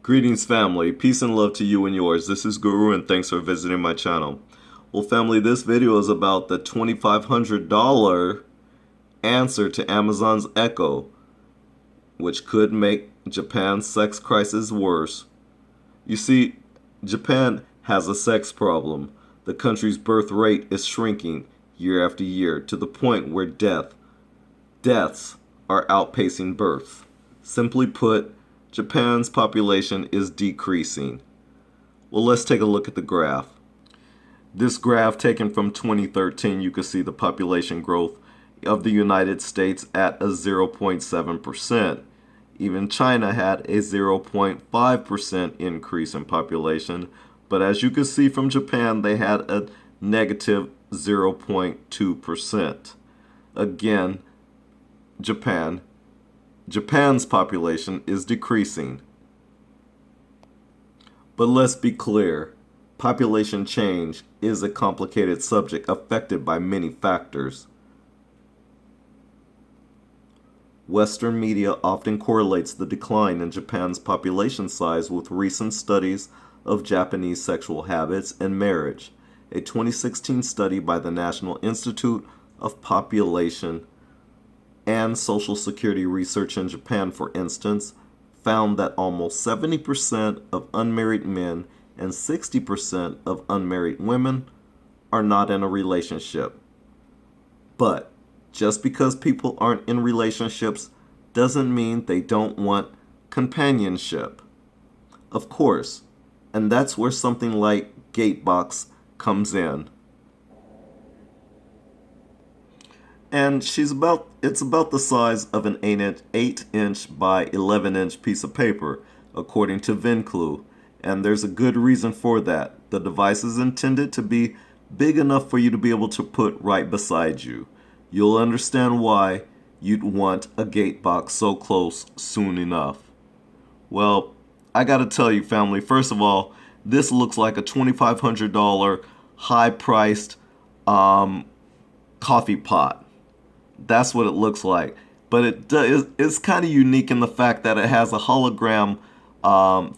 Greetings, family. Peace and love to you and yours. This is Guru, and thanks for visiting my channel. Well, family, this video is about the $2,500 answer to Amazon's Echo, which could make Japan's sex crisis worse. You see, Japan has a sex problem. The country's birth rate is shrinking year after year to the point where deaths are outpacing births. Simply put, Japan's population is decreasing. Well, let's take a look at the graph. This graph taken from 2013, you can see the population growth of the United States at a 0.7%. Even China had a 0.5% increase in population, but as you can see from Japan, they had a negative 0.2%. Again, Japan's population is decreasing. But let's be clear, population change is a complicated subject affected by many factors. Western media often correlates the decline in Japan's population size with recent studies of Japanese sexual habits and marriage. A 2016 study by the National Institute of Population and Social Security Research in Japan, for instance, found that almost 70% of unmarried men and 60% of unmarried women are not in a relationship. But just because people aren't in relationships doesn't mean they don't want companionship. Of course, and that's where something like Gatebox comes in. And it's about the size of an 8-inch by 11-inch piece of paper, according to VinClue. And there's a good reason for that. The device is intended to be big enough for you to be able to put right beside you. You'll understand why you'd want a Gatebox so close soon enough. Well, I gotta tell you, family, first of all, this looks like a $2,500 high-priced coffee pot. That's what it looks like. But it's kind of unique in the fact that it has a hologram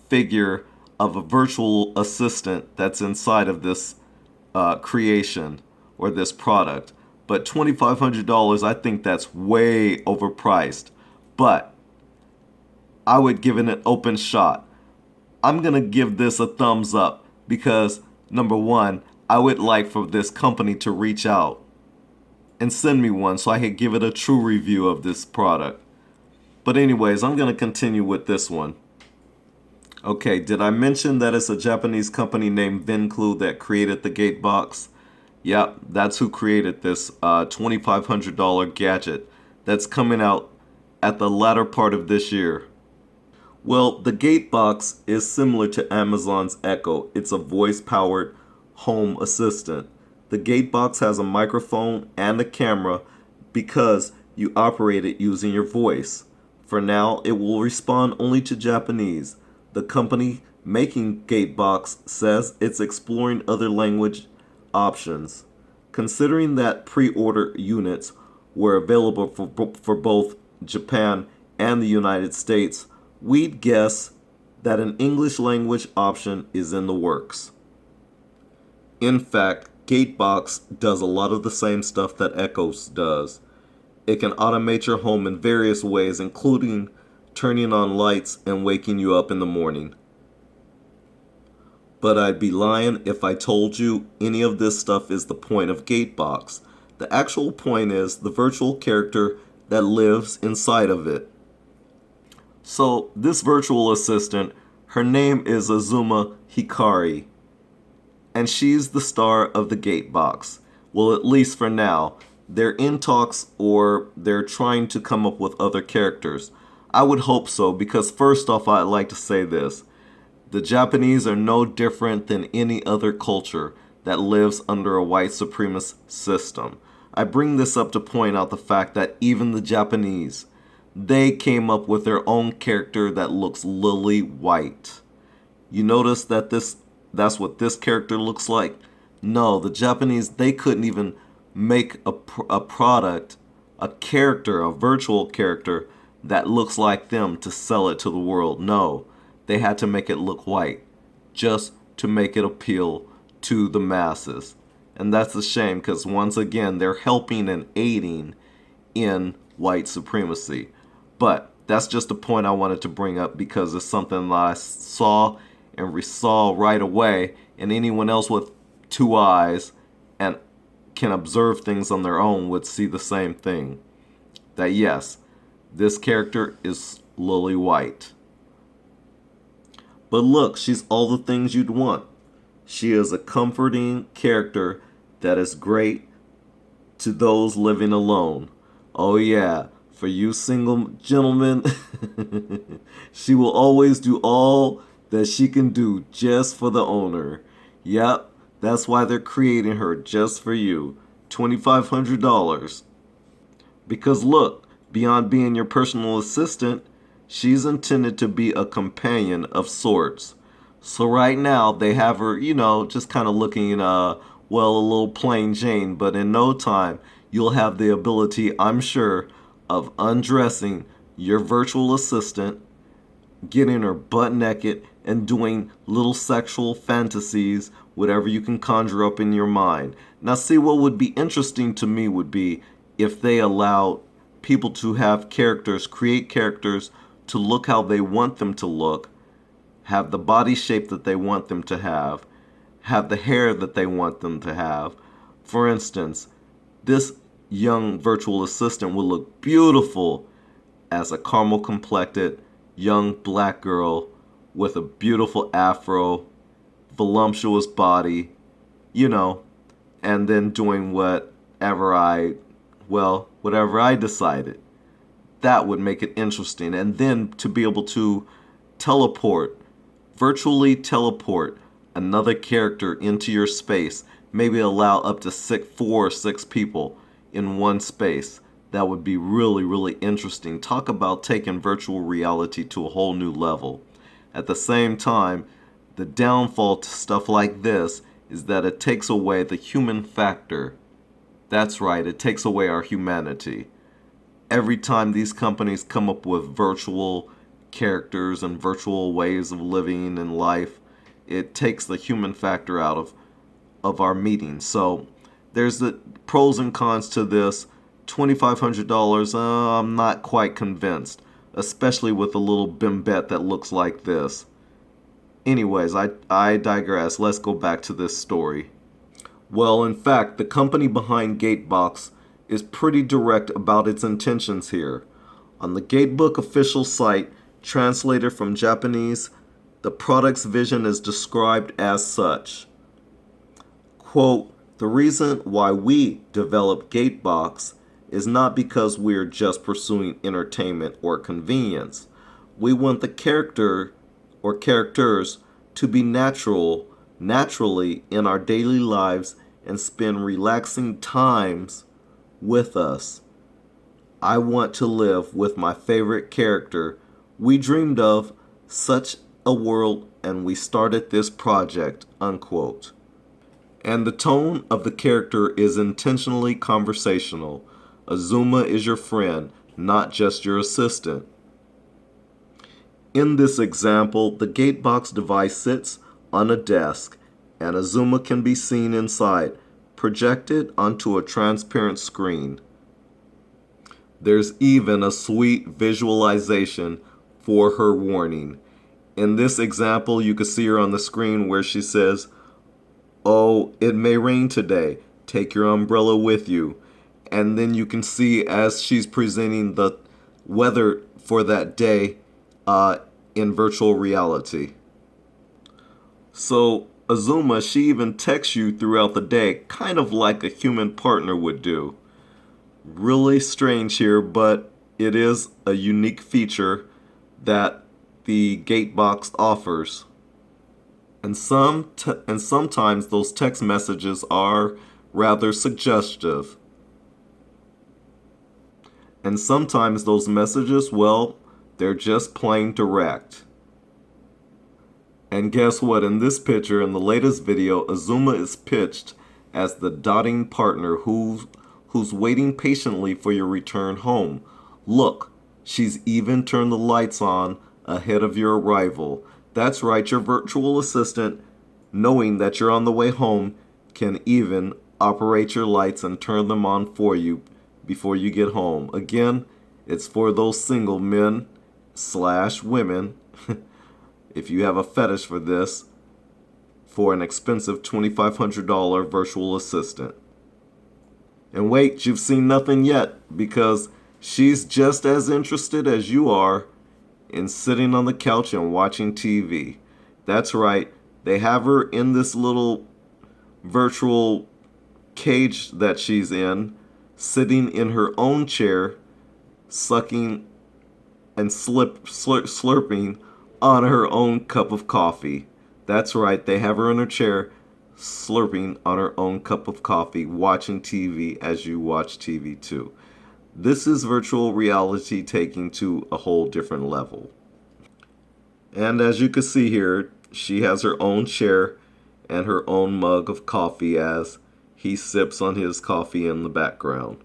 figure of a virtual assistant that's inside of this creation or this product. But $2,500, I think that's way overpriced. But I would give it an open shot. I'm going to give this a thumbs up because, number one, I would like for this company to reach out and send me one so I could give it a true review of this product. But anyways, I'm going to continue with this one. Okay, did I mention that it's a Japanese company named VinClue that created the Gatebox? Yep, that's who created this $2,500 gadget that's coming out at the latter part of this year. Well, the Gatebox is similar to Amazon's Echo. It's a voice-powered home assistant. The Gatebox has a microphone and a camera because you operate it using your voice. For now, it will respond only to Japanese. The company making Gatebox says it's exploring other language options. Considering that pre-order units were available for both Japan and the United States, we'd guess that an English language option is in the works. In fact, Gatebox does a lot of the same stuff that Echoes does. It can automate your home in various ways, including turning on lights and waking you up in the morning. But I'd be lying if I told you any of this stuff is the point of Gatebox. The actual point is the virtual character that lives inside of it. So this virtual assistant, her name is Azuma Hikari, and she's the star of the Gatebox. Well, at least for now. They're in talks or they're trying to come up with other characters. I would hope so because first off, I'd like to say this. The Japanese are no different than any other culture that lives under a white supremacist system. I bring this up to point out the fact that even the Japanese, they came up with their own character that looks lily white. You notice that that's what this character looks like? No, the Japanese, they couldn't even make a product, a character, a virtual character that looks like them to sell it to the world. No, they had to make it look white just to make it appeal to the masses. And that's a shame because, once again, they're helping and aiding in white supremacy. But that's just a point I wanted to bring up because it's something that I saw and resaw right away. And anyone else with two eyes and can observe things on their own would see the same thing. That yes, this character is Lily White. But look, she's all the things you'd want. She is a comforting character that is great to those living alone. Oh yeah, for you single gentlemen, she will always do all that she can do just for the owner. Yep, that's why they're creating her just for you. $2,500. Because look, beyond being your personal assistant, she's intended to be a companion of sorts. So right now they have her, just kind of looking, a little plain Jane, but in no time you'll have the ability, I'm sure, of undressing your virtual assistant, getting her butt naked, and doing little sexual fantasies, whatever you can conjure up in your mind. Now, see, what would be interesting to me would be if they allowed people to have characters, create characters to look how they want them to look, have the body shape that they want them to have the hair that they want them to have. For instance, this young virtual assistant will look beautiful as a caramel complected young black girl with a beautiful afro, voluptuous body, and then doing whatever I decided. That would make it interesting. And then to be able to virtually teleport another character into your space, maybe allow up to 4 or 6 people in one space. That would be really, really interesting. Talk about taking virtual reality to a whole new level. At the same time, the downfall to stuff like this is that it takes away the human factor. That's right, it takes away our humanity. Every time these companies come up with virtual characters and virtual ways of living in life, it takes the human factor out of our meetings. So there's the pros and cons to this. $2,500, I'm not quite convinced, especially with a little bimbette that looks like this. Anyways, I digress. Let's go back to this story. Well, in fact, the company behind Gatebox is pretty direct about its intentions here. On the Gatebook official site, translated from Japanese, the product's vision is described as such. Quote, "The reason why we developed Gatebox is not because we're just pursuing entertainment or convenience. We want the character or characters to be naturally in our daily lives and spend relaxing times with us. I want to live with my favorite character. We dreamed of such a world and we started this project," unquote. And the tone of the character is intentionally conversational. Azuma is your friend, not just your assistant. In this example, the Gatebox device sits on a desk and Azuma can be seen inside, projected onto a transparent screen. There's even a sweet visualization for her warning. In this example, you can see her on the screen where she says, "Oh, it may rain today. Take your umbrella with you." And then you can see as she's presenting the weather for that day in virtual reality. So Azuma, she even texts you throughout the day, kind of like a human partner would do. Really strange here, but it is a unique feature that the Gatebox offers. And sometimes those text messages are rather suggestive. And sometimes those messages, they're just plain direct. And guess what? In this picture, in the latest video, Azuma is pitched as the dotting partner who's waiting patiently for your return home. Look, she's even turned the lights on ahead of your arrival. That's right, your virtual assistant, knowing that you're on the way home, can even operate your lights and turn them on for you before you get home. Again, it's for those single men slash women, if you have a fetish for this, for an expensive $2,500 virtual assistant. And wait, you've seen nothing yet, because she's just as interested as you are in sitting on the couch and watching TV. That's right, they have her in this little virtual cage that she's in, sitting in her own chair, sucking and slurping on her own cup of coffee. That's right, they have her in her chair, slurping on her own cup of coffee, watching TV as you watch TV too. This is virtual reality taking to a whole different level. And as you can see here, she has her own chair and her own mug of coffee as he sips on his coffee in the background.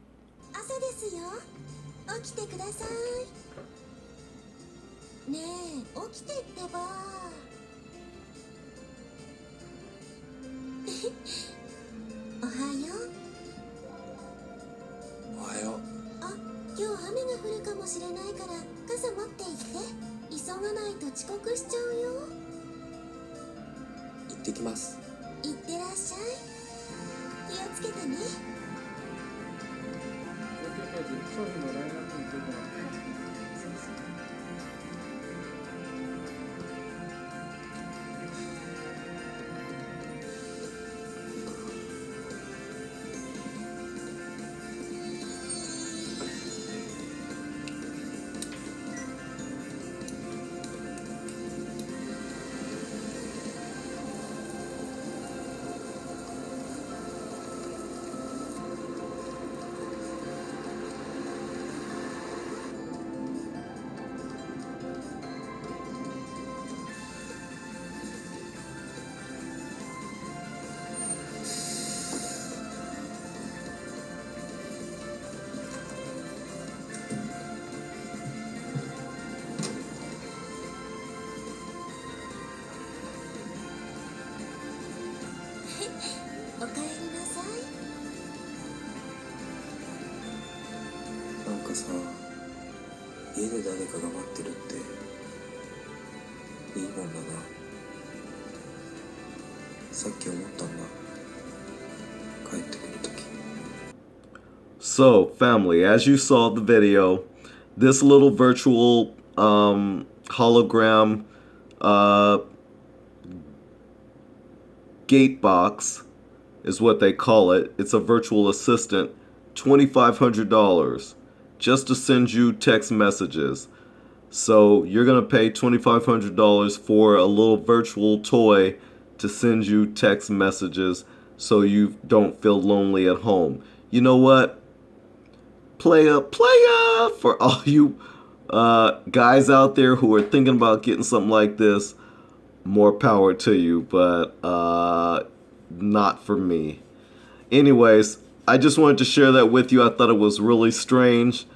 So, family, as you saw the video, this little virtual hologram gate box is what they call it. It's a virtual assistant, $2,500 just to send you text messages. So you're going to pay $2,500 for a little virtual toy to send you text messages so you don't feel lonely at home. You know what? Playa, for all you guys out there who are thinking about getting something like this, more power to you, but not for me. Anyways, I just wanted to share that with you. I thought it was really strange.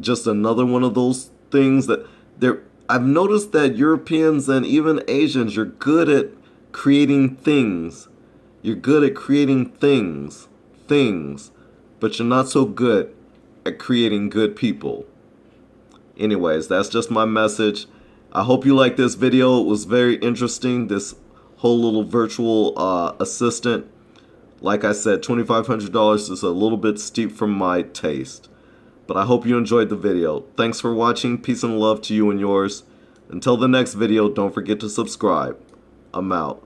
Just another one of those things that I've noticed that Europeans and even Asians, you're good at creating things. You're good at creating things, but you're not so good at creating good people. Anyways, that's just my message. I hope you like this video. It was very interesting, this whole little virtual assistant. Like I said, $2,500 is a little bit steep for my taste. But I hope you enjoyed the video. Thanks for watching. Peace and love to you and yours. Until the next video, don't forget to subscribe. I'm out.